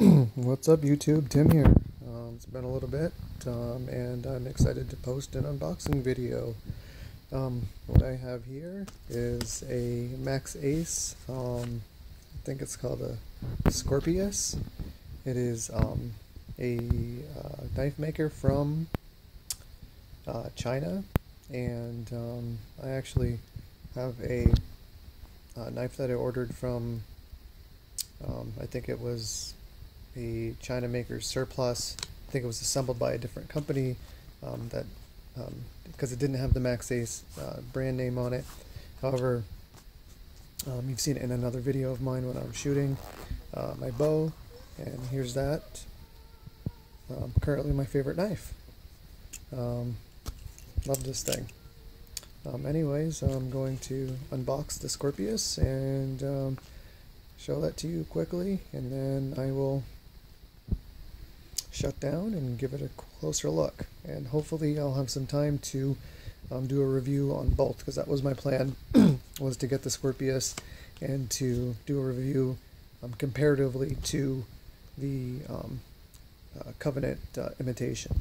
What's up YouTube, Tim here. It's been a little bit and I'm excited to post an unboxing video. What I have here is a Maxace, I think it's called a Scorpius. It is a knife maker from China, and I actually have a knife that I ordered from, I think it was a China maker's surplus. I think it was assembled by a different company because it didn't have the Maxace brand name on it. However, you've seen it in another video of mine when I'm shooting my bow, and here's that. Currently my favorite knife. Love this thing. Anyways, I'm going to unbox the Scorpius and show that to you quickly, and then I will shut down and give it a closer look, and hopefully I'll have some time to do a review on both, because that was my plan was to get the Scorpius and to do a review comparatively to the Covenant imitation.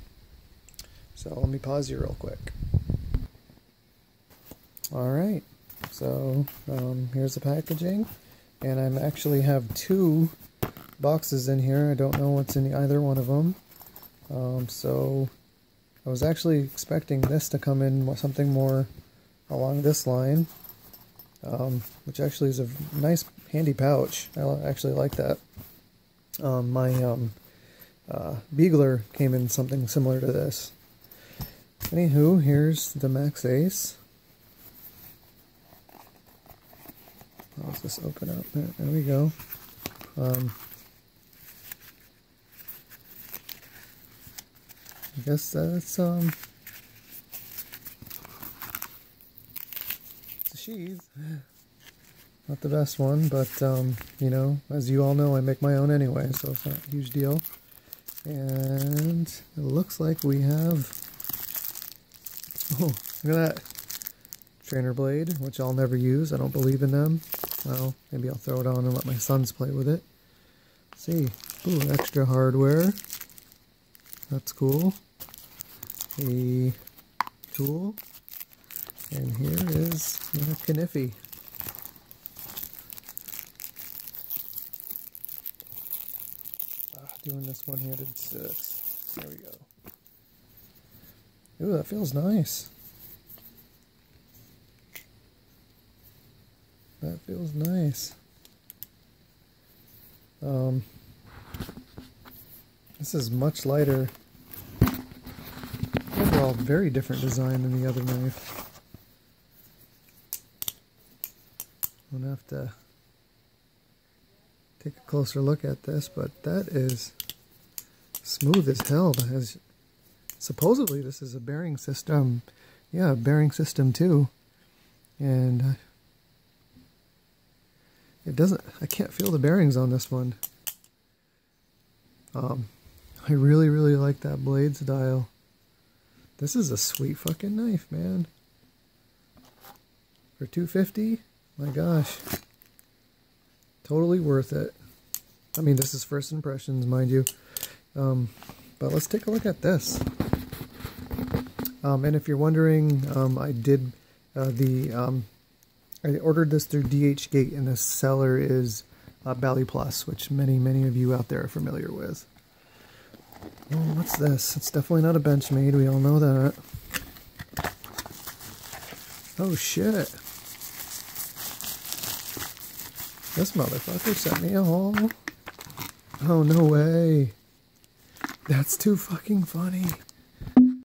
So let me pause here real quick. Alright, so here's the packaging, and I actually have two boxes in here. I don't know what's in either one of them. So I was actually expecting this to come in something more along this line, which actually is a nice handy pouch. I actually like that. My Beagler came in something similar to this. Anywho, here's the Maxace. I'll just open up. There we go. I guess that's it's a sheath. Not the best one, but you know, as you all know, I make my own anyway, so it's not a huge deal. And it looks like we have, oh, look at that, trainer blade, which I'll never use. I don't believe in them. Well, maybe I'll throw it on and let my sons play with it. Let's see, ooh, extra hardware. That's cool. A tool, and here is a kniffy. Doing this one-handed six. There we go. Ooh, that feels nice. That feels nice. This is much lighter. Overall, very different design than the other knife. I'm gonna have to take a closer look at this, but that is smooth as hell. Supposedly this is a bearing system. Yeah, a bearing system too. And it doesn't, I can't feel the bearings on this one. I really like that blade style. This is a sweet fucking knife, man. For $250, my gosh. Totally worth it. I mean, this is first impressions, mind you. But let's take a look at this. And if you're wondering, I ordered this through DHgate, and the seller is Bally Plus, which many of you out there are familiar with. Oh, what's this? It's definitely not a Benchmade, we all know that. Oh shit. This motherfucker sent me a haul. Oh, no way. That's too fucking funny.